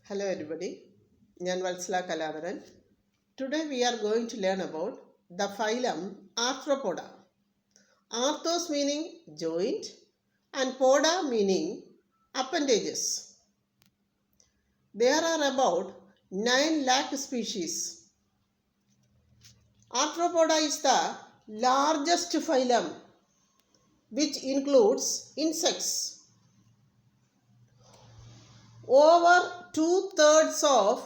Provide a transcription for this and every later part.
Hello everybody, ഞാൻ Vatsala Kaladharan. Today we are going to learn about the phylum Arthropoda. Arthros meaning joint and poda meaning appendages. There are about 9 lakh species. Arthropoda is the largest phylum which includes insects. Over 2/3 of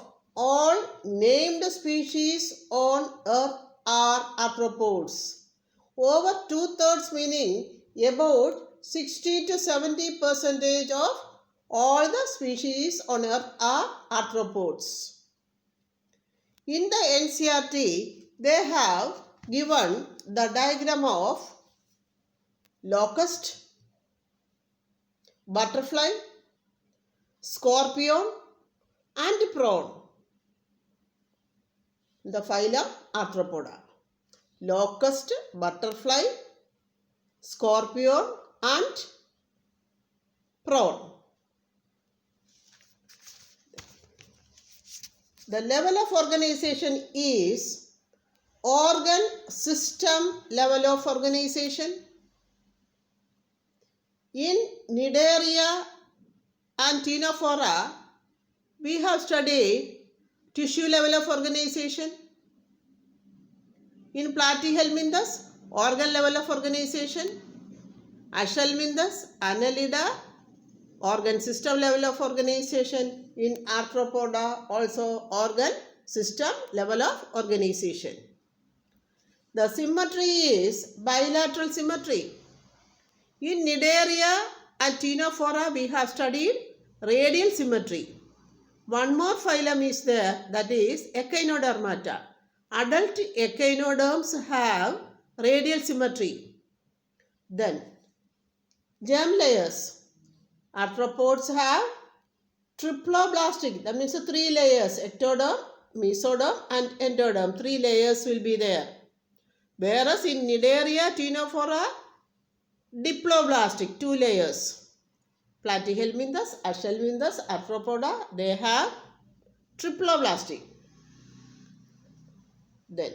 all named species on earth are arthropods. Over 2/3 meaning about 60 to 70% of all the species on earth are arthropods. In the NCERT, they have given the diagram of locust, butterfly, scorpion and prawn. The phylum Arthropoda. Locust, butterfly, scorpion and prawn. The level of organization is organ system level of organization. In Cnidaria and Ctenophora, we have studied tissue level of organization. In Platyhelminthes, organ level of organization. Aschelminthes, Annelida, organ system level of organization. In Arthropoda, also organ system level of organization. The symmetry is bilateral symmetry. In Cnidaria and Ctenophora, we have studied radial symmetry. One more phylum is there, that is Echinodermata. Adult echinoderms have radial symmetry. Then germ layers. Arthropods have triploblastic, that means 3 layers: ectoderm, mesoderm and endoderm. 3 layers will be there. Whereas in Cnidaria, Ctenophora, diploblastic, 2 layers. Platyhelminthes, Aschelminthes, Arthropoda, they have triploblastic. Then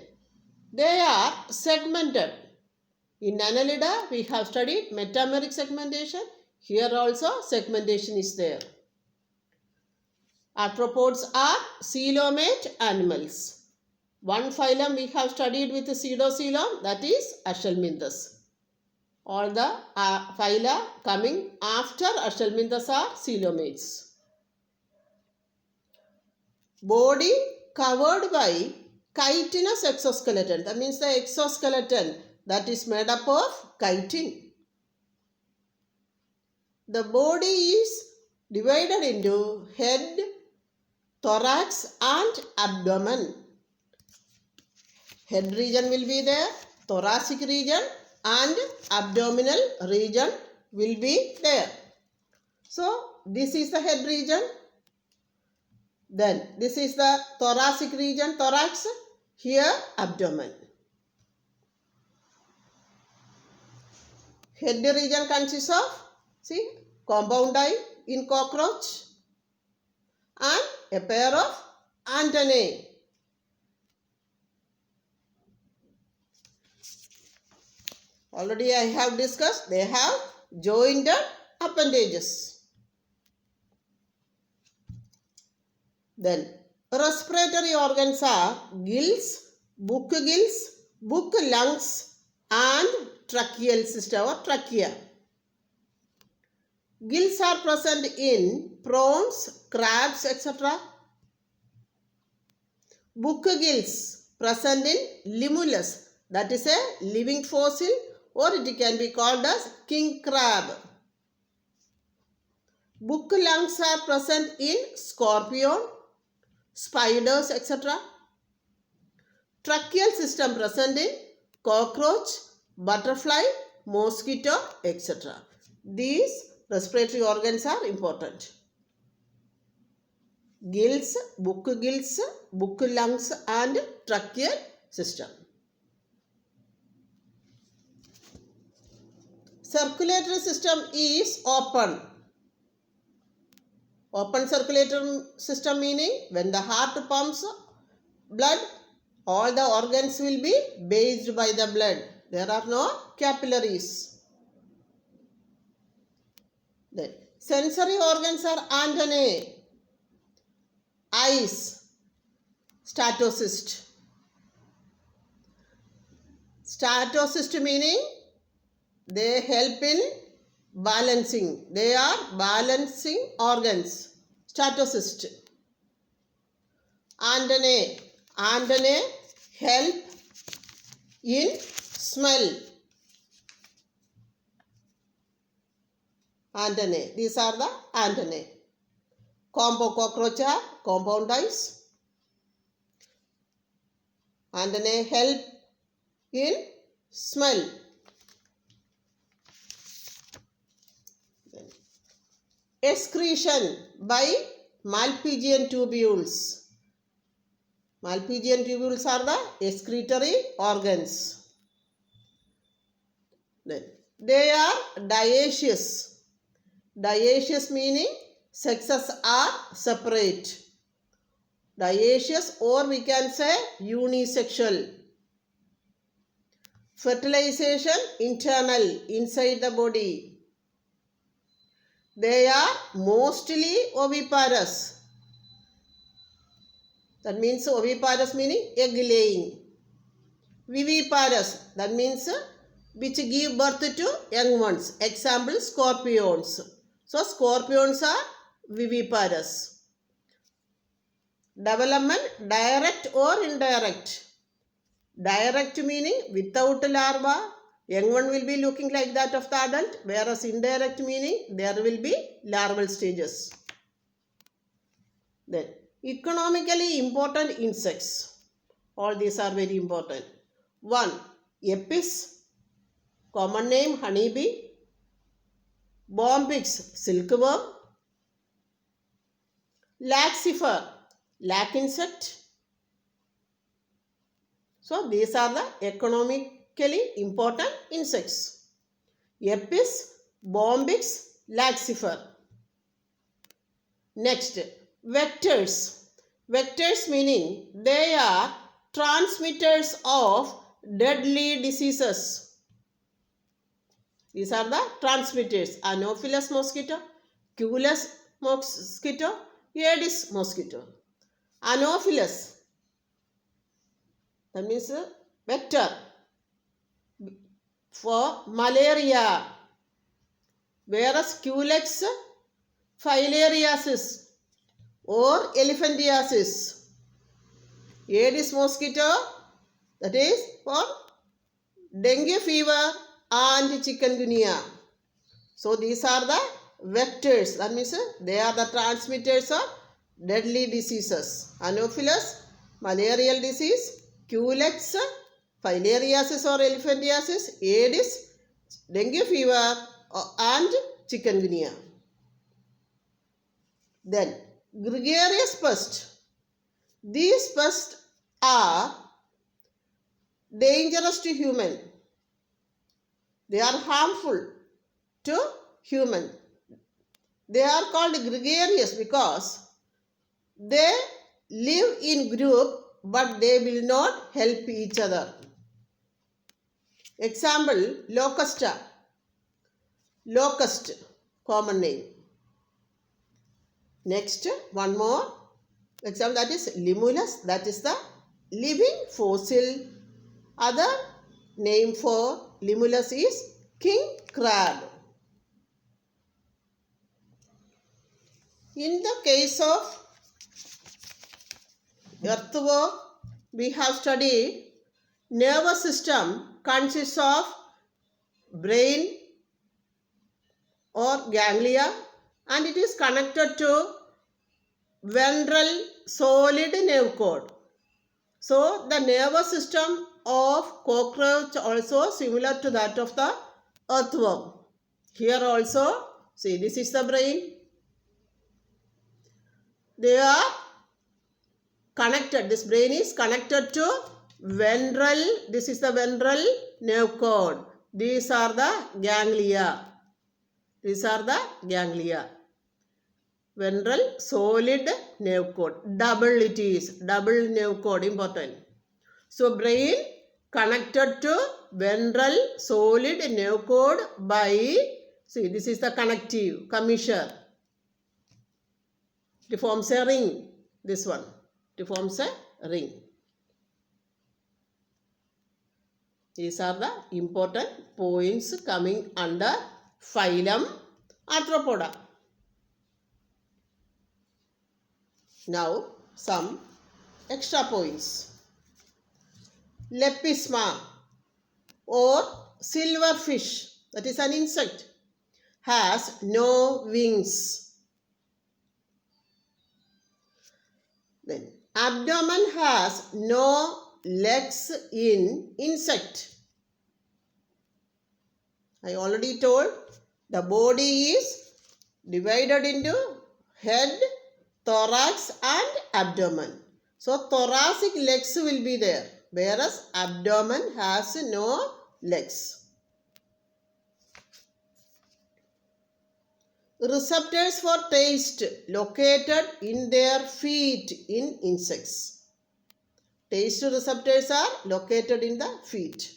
they are segmented. In Annelida, we have studied metameric segmentation. Here also segmentation is there. Arthropods are coelomate animals. One phylum we have studied with pseudocoelom, that is Aschelminthes. All the phyla coming after Aschelminthes are coelomates. Body covered by chitinous exoskeleton. That means the exoskeleton that is made up of chitin. The body is divided into head, thorax and abdomen. Head region will be there, thoracic region and abdominal region will be there. So this is the head region. Then this is the thoracic region, thorax. Here abdomen. Head region consists of, see, compound eye in cockroach and a pair of antennae. Already I have discussed, they have jointed appendages. Then respiratory organs are gills, book lungs and tracheal system or trachea. Gills are present in prawns, crabs, etc. Book gills present in Limulus, that is a living fossil, or it can be called as king crab. Book lungs are present in scorpion, spiders, etc. Tracheal system present in cockroach, butterfly, mosquito, etc. These respiratory organs are important. Gills, book lungs and tracheal system. Circulatory system is open. Open circulatory system meaning when the heart pumps blood, all the organs will be bathed by the blood. There are no capillaries. Then sensory organs are antennae, eyes, statocyst. Statocyst meaning they help in balancing. They are balancing organs. Statocyst. Antennae. Antennae help in smell. Antennae. These are the antennae. Combo cockroacha, compound eyes. Antennae help in smell. Excretion by Malpighian tubules. Malpighian tubules are the excretory organs. Then they are dioecious. Dioecious meaning sexes are separate. Dioecious, or we can say unisexual. Fertilization internal, inside the body. They are mostly oviparous. That means oviparous meaning egg laying. Viviparous, that means which give birth to young ones. Example, scorpions. So scorpions are viviparous. Development direct or indirect. Direct meaning without larva, young one will be looking like that of the adult, whereas indirect meaning there will be larval stages. Then economically important insects. All these are very important. 1. Apis, common name honeybee. Bombyx, silkworm. Laxifer, lac insect. So these are the economically important insects. Apis, Bombyx, Laxifer. Next, vectors. Vectors meaning they are transmitters of deadly diseases. These are the transmitters. Anopheles mosquito, Culex mosquito, Aedes mosquito. Anopheles, that means vector for malaria, whereas Culex filariasis or elephantiasis. Aedes mosquito, that is for dengue fever and chikungunya. So these are the vectors, that means they are the transmitters of deadly diseases. Anopheles, malarial disease. Culex, filariasis or elephantiasis. Aedes, dengue fever and chikungunya. Then gregarious pests. These pests are dangerous to human. They are harmful to human. They are called gregarious because they live in group but they will not help each other. Example, locusta. Locust, common name. Next, one more example, that is limulus. That is the living fossil. Other name for limulus is king crab. In the case of earthworm, we have studied nervous system consists of brain or ganglia, and it is connected to ventral solid nerve cord. So the nervous system of cockroach also similar to that of the earthworm. Here also, see, this is the brain. They are connected. This brain is connected to ventral. This is the ventral nerve cord. These are the ganglia. These are the ganglia. Ventral solid nerve cord. Double it is. Double nerve cord, important. So brain connected to ventral solid nerve cord by, see, this is the connective, commissure. It forms a ring, this one. It forms a ring. These are the important points coming under phylum Arthropoda. Now, some extra points. Lepisma or silverfish, that is an insect, has no wings. Then, abdomen has no legs in insect. I already told the body is divided into head, thorax and abdomen. So thoracic legs will be there, whereas abdomen has no legs. Receptors for taste located in their feet in insects. Taste receptors are located in the feet.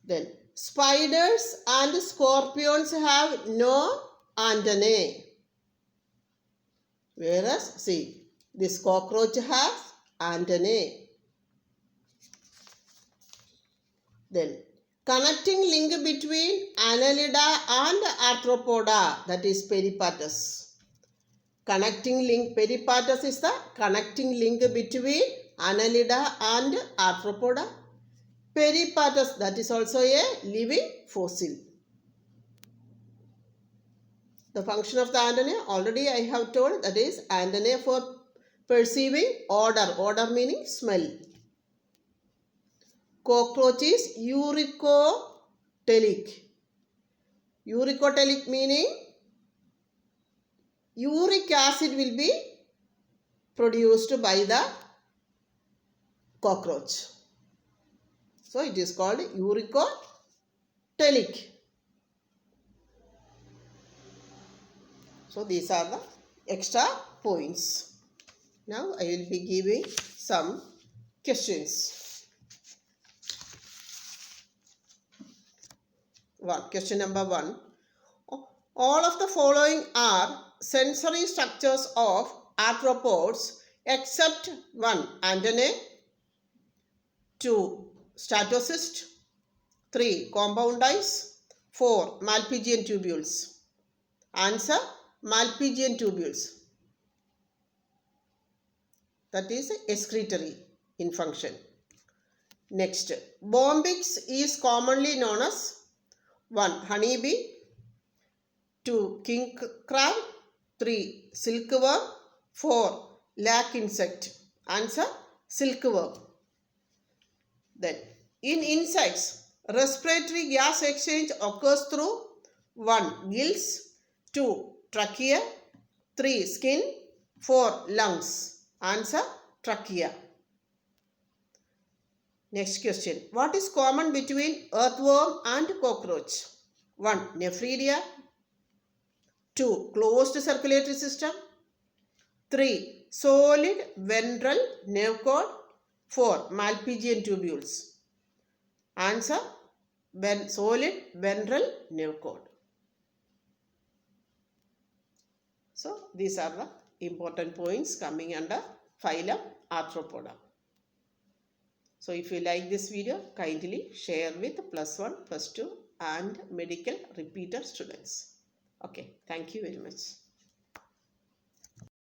Then spiders and scorpions have no antennae. Whereas, see, this cockroach has antennae. Then, connecting link between Annelida and Arthropoda, that is peripatus. Connecting link, peripatus is the connecting link between Annelida and Arthropoda. Peripatus, that is also a living fossil. The function of the antennae, already I have told, that is antennae for perceiving odor. Odor meaning smell. Cockroach is uricotelic. Uricotelic meaning uric acid will be produced by the cockroach. So it is called uricotelic. So these are the extra points. Now I will be giving some questions. Question number 1. All of the following are sensory structures of arthropods except 1. Antennae, 2. Statocyst, 3. Compound eyes, 4. Malpighian tubules. Answer: Malpighian tubules. That is excretory in function. Next, Bombyx is commonly known as 1. Honeybee, 2. King crab, 3. Silkworm, 4. Lac insect. Answer: silkworm. Then, in insects, respiratory gas exchange occurs through 1. Gills, 2. Trachea, 3. Skin, 4. Lungs. Answer: trachea. Next question. What is common between earthworm and cockroach? 1. Nephridia, 2. Closed circulatory system, 3. Solid ventral nerve cord, 4. Malpighian tubules. Answer: solid ventral nerve cord. So these are the important points coming under phylum Arthropoda. So if you like this video, kindly share with +1, +2 and medical repeater students. Okay, thank you very much.